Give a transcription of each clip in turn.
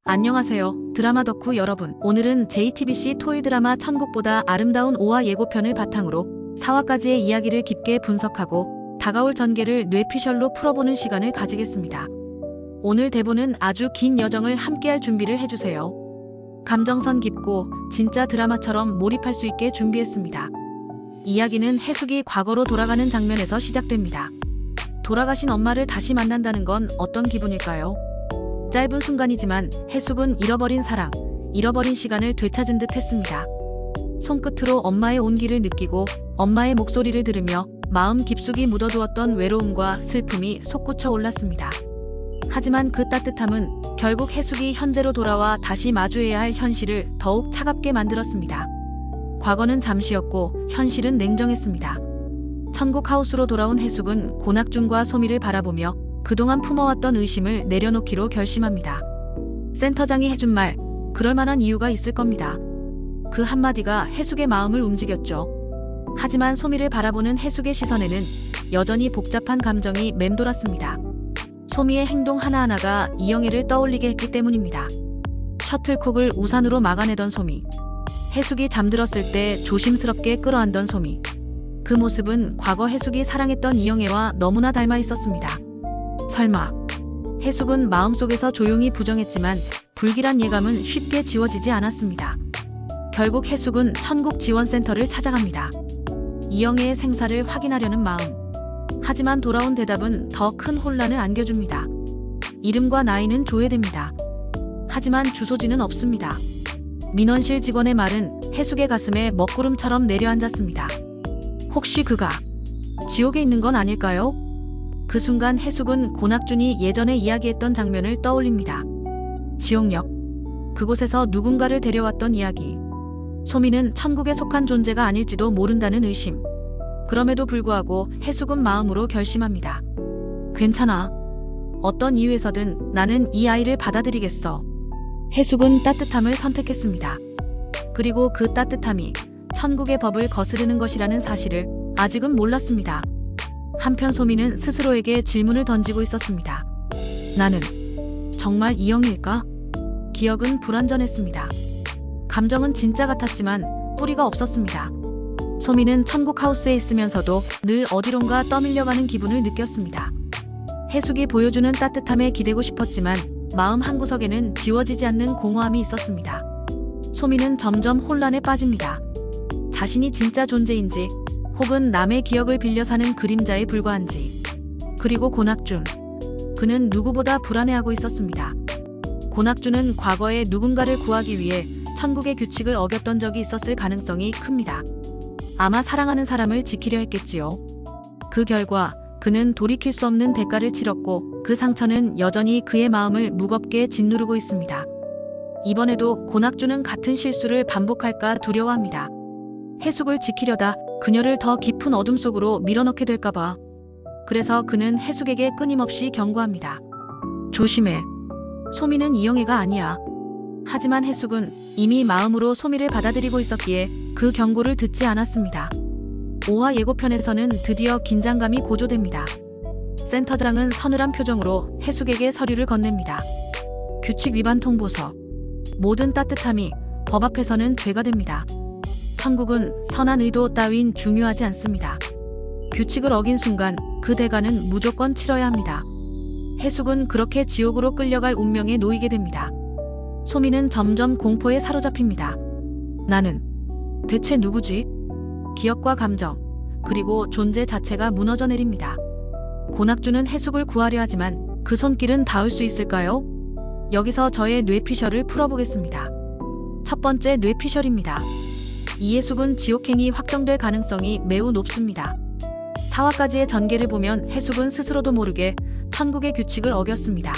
안녕하세요. 드라마 덕후 여러분. 오늘은 JTBC 토일 드라마 천국보다 아름다운 5화 예고편을 바탕으로 4화까지의 이야기를 깊게 분석하고 다가올 전개를 뇌피셜로 풀어보는 시간을 가지겠습니다. 오늘 대본은 아주 긴 여정을 함께할 준비를 해주세요. 감정선 깊고 진짜 드라마처럼 몰입할 수 있게 준비했습니다. 이야기는 해숙이 과거로 돌아가는 장면에서 시작됩니다. 돌아가신 엄마를 다시 만난다는 건 어떤 기분일까요? 짧은 순간이지만 해숙은 잃어버린 사랑, 잃어버린 시간을 되찾은 듯 했습니다. 손끝으로 엄마의 온기를 느끼고 엄마의 목소리를 들으며 마음 깊숙이 묻어두었던 외로움과 슬픔이 솟구쳐 올랐습니다. 하지만 그 따뜻함은 결국 해숙이 현재로 돌아와 다시 마주해야 할 현실을 더욱 차갑게 만들었습니다. 과거는 잠시였고 현실은 냉정했습니다. 천국 하우스로 돌아온 해숙은 고낙준과 소미를 바라보며 그동안 품어왔던 의심을 내려놓기로 결심합니다. 센터장이 해준 말, 그럴 만한 이유가 있을 겁니다. 그 한마디가 해숙의 마음을 움직였죠. 하지만 소미를 바라보는 해숙의 시선에는 여전히 복잡한 감정이 맴돌았습니다. 소미의 행동 하나하나가 이영애를 떠올리게 했기 때문입니다. 셔틀콕을 우산으로 막아내던 소미, 해숙이 잠들었을 때 조심스럽게 끌어안던 소미, 그 모습은 과거 해숙이 사랑했던 이영애와 너무나 닮아 있었습니다. 설마. 해숙은 마음속에서 조용히 부정했지만 불길한 예감은 쉽게 지워지지 않았습니다. 결국 해숙은 천국지원센터를 찾아갑니다. 이영애의 생사를 확인하려는 마음. 하지만 돌아온 대답은 더 큰 혼란을 안겨줍니다. 이름과 나이는 조회됩니다. 하지만 주소지는 없습니다. 민원실 직원의 말은 해숙의 가슴에 먹구름처럼 내려앉았습니다. 혹시 그가 지옥에 있는 건 아닐까요? 그 순간 해숙은 고낙준이 예전에 이야기했던 장면을 떠올립니다. 지옥역. 그곳에서 누군가를 데려왔던 이야기. 소미는 천국에 속한 존재가 아닐지도 모른다는 의심. 그럼에도 불구하고 해숙은 마음으로 결심합니다. 괜찮아. 어떤 이유에서든 나는 이 아이를 받아들이겠어. 해숙은 따뜻함을 선택했습니다. 그리고 그 따뜻함이 천국의 법을 거스르는 것이라는 사실을 아직은 몰랐습니다. 한편 소미는 스스로에게 질문을 던지고 있었습니다. 나는 정말 이영일까? 기억은 불완전했습니다. 감정은 진짜 같았지만 뿌리가 없었습니다. 소미는 천국 하우스에 있으면서도 늘 어디론가 떠밀려가는 기분을 느꼈습니다. 해숙이 보여주는 따뜻함에 기대고 싶었지만 마음 한구석에는 지워지지 않는 공허함이 있었습니다. 소미는 점점 혼란에 빠집니다. 자신이 진짜 존재인지 혹은 남의 기억을 빌려 사는 그림자에 불과한지. 그리고 고낙준. 그는 누구보다 불안해하고 있었습니다. 고낙준은 과거에 누군가를 구하기 위해 천국의 규칙을 어겼던 적이 있었을 가능성이 큽니다. 아마 사랑하는 사람을 지키려 했겠지요. 그 결과 그는 돌이킬 수 없는 대가를 치렀고 그 상처는 여전히 그의 마음을 무겁게 짓누르고 있습니다. 이번에도 고낙준은 같은 실수를 반복할까 두려워합니다. 해숙을 지키려다 그녀를 더 깊은 어둠 속으로 밀어넣게 될까봐. 그래서 그는 해숙에게 끊임없이 경고합니다. 조심해. 소미는 이영애가 아니야. 하지만 해숙은 이미 마음으로 소미를 받아들이고 있었기에 그 경고를 듣지 않았습니다. 5화 예고편에서는 드디어 긴장감이 고조됩니다. 센터장은 서늘한 표정으로 해숙에게 서류를 건넵니다. 규칙 위반 통보서. 모든 따뜻함이 법 앞에서는 죄가 됩니다. 천국은 선한 의도 따윈 중요하지 않습니다. 규칙을 어긴 순간 그 대가는 무조건 치러야 합니다. 해숙은 그렇게 지옥으로 끌려갈 운명에 놓이게 됩니다. 소미는 점점 공포에 사로잡힙니다. 나는 대체 누구지? 기억과 감정, 그리고 존재 자체가 무너져 내립니다. 고낙준은 해숙을 구하려 하지만 그 손길은 닿을 수 있을까요? 여기서 저의 뇌피셜을 풀어보겠습니다. 첫 번째 뇌피셜입니다. 이해숙은 지옥행이 확정될 가능성이 매우 높습니다. 4화까지의 전개를 보면 해숙은 스스로도 모르게 천국의 규칙을 어겼습니다.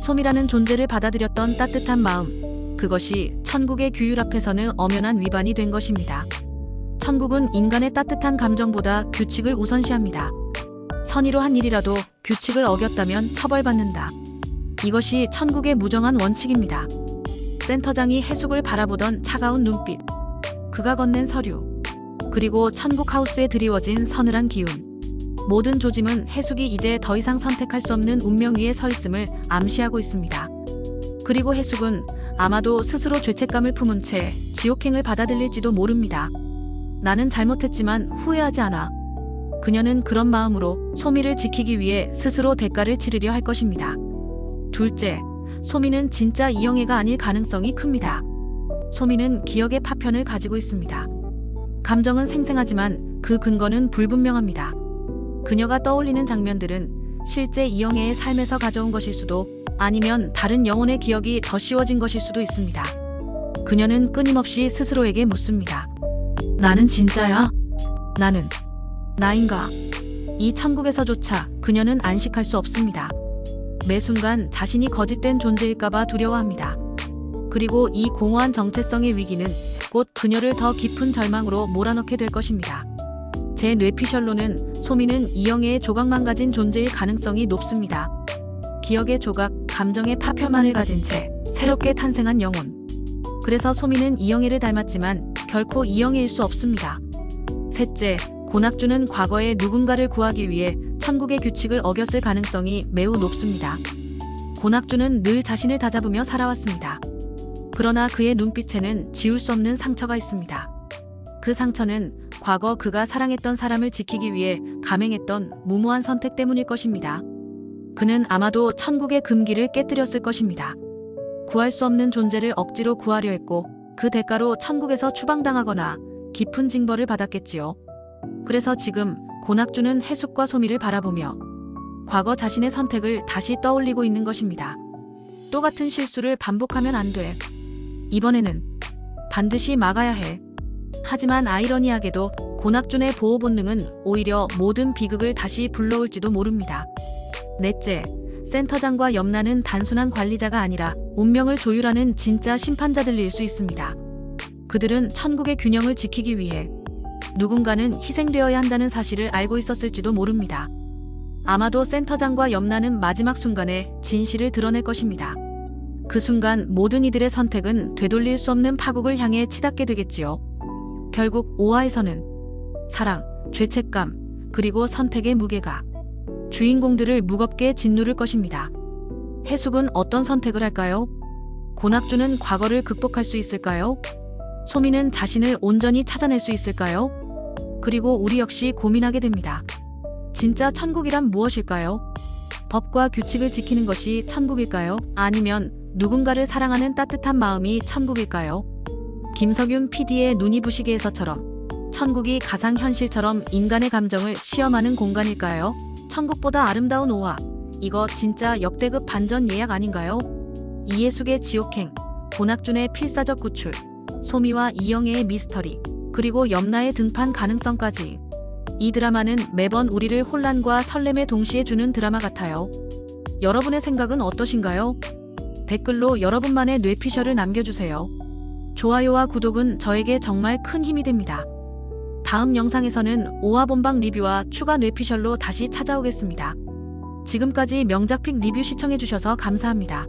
소미라는 존재를 받아들였던 따뜻한 마음, 그것이 천국의 규율 앞에서는 엄연한 위반이 된 것입니다. 천국은 인간의 따뜻한 감정보다 규칙을 우선시합니다. 선의로 한 일이라도 규칙을 어겼다면 처벌받는다. 이것이 천국의 무정한 원칙입니다. 센터장이 해숙을 바라보던 차가운 눈빛, 그가 건넨 서류, 그리고 천국 하우스에 드리워진 서늘한 기운. 모든 조짐은 해숙이 이제 더 이상 선택할 수 없는 운명 위에 서 있음을 암시하고 있습니다. 그리고 해숙은 아마도 스스로 죄책감을 품은 채 지옥행을 받아들일지도 모릅니다. 나는 잘못했지만 후회하지 않아. 그녀는 그런 마음으로 소미를 지키기 위해 스스로 대가를 치르려 할 것입니다. 둘째, 소미는 진짜 이영애가 아닐 가능성이 큽니다. 소미는 기억의 파편을 가지고 있습니다. 감정은 생생하지만 그 근거는 불분명합니다. 그녀가 떠올리는 장면들은 실제 이영애의 삶에서 가져온 것일 수도, 아니면 다른 영혼의 기억이 더 씌워진 것일 수도 있습니다. 그녀는 끊임없이 스스로에게 묻습니다. 나는 진짜야? 나는 나인가? 이 천국에서조차 그녀는 안식할 수 없습니다. 매 순간 자신이 거짓된 존재일까봐 두려워합니다. 그리고 이 공허한 정체성의 위기는 곧 그녀를 더 깊은 절망으로 몰아넣게 될 것입니다. 제 뇌피셜로는 소미는 이영애의 조각만 가진 존재일 가능성이 높습니다. 기억의 조각, 감정의 파편만을 가진 채 새롭게 탄생한 영혼. 그래서 소미는 이영애를 닮았지만 결코 이영애일 수 없습니다. 셋째, 고낙주는 과거에 누군가를 구하기 위해 천국의 규칙을 어겼을 가능성이 매우 높습니다. 고낙주는 늘 자신을 다잡으며 살아왔습니다. 그러나 그의 눈빛에는 지울 수 없는 상처가 있습니다. 그 상처는 과거 그가 사랑했던 사람을 지키기 위해 감행했던 무모한 선택 때문일 것입니다. 그는 아마도 천국의 금기를 깨뜨렸을 것입니다. 구할 수 없는 존재를 억지로 구하려 했고 그 대가로 천국에서 추방당하거나 깊은 징벌을 받았겠지요. 그래서 지금 고낙주는 해숙과 소미를 바라보며 과거 자신의 선택을 다시 떠올리고 있는 것입니다. 똑같은 실수를 반복하면 안 돼. 이번에는 반드시 막아야 해. 하지만 아이러니하게도 고낙준의 보호 본능은 오히려 모든 비극을 다시 불러올지도 모릅니다. 넷째, 센터장과 염라는 단순한 관리자가 아니라 운명을 조율하는 진짜 심판자들일 수 있습니다. 그들은 천국의 균형을 지키기 위해 누군가는 희생되어야 한다는 사실을 알고 있었을지도 모릅니다. 아마도 센터장과 염라는 마지막 순간에 진실을 드러낼 것입니다. 그 순간 모든 이들의 선택은 되돌릴 수 없는 파국을 향해 치닫게 되겠지요. 결국 5화에서는 사랑, 죄책감, 그리고 선택의 무게가 주인공들을 무겁게 짓누를 것입니다. 해숙은 어떤 선택을 할까요? 고낙주는 과거를 극복할 수 있을까요? 소미는 자신을 온전히 찾아낼 수 있을까요? 그리고 우리 역시 고민하게 됩니다. 진짜 천국이란 무엇일까요? 법과 규칙을 지키는 것이 천국일까요? 아니면 누군가를 사랑하는 따뜻한 마음이 천국일까요? 김석윤 PD의 눈이 부시게에서처럼 천국이 가상현실처럼 인간의 감정을 시험하는 공간일까요? 천국보다 아름다운 5화. 이거 진짜 역대급 반전 예약 아닌가요? 이해숙의 지옥행, 고낙준의 필사적 구출, 소미와 이영애의 미스터리, 그리고 염라의 등판 가능성까지. 이 드라마는 매번 우리를 혼란과 설렘에 동시에 주는 드라마 같아요. 여러분의 생각은 어떠신가요? 댓글로 여러분만의 뇌피셜을 남겨주세요. 좋아요와 구독은 저에게 정말 큰 힘이 됩니다. 다음 영상에서는 5화 본방 리뷰와 추가 뇌피셜로 다시 찾아오겠습니다. 지금까지 명작픽 리뷰 시청해주셔서 감사합니다.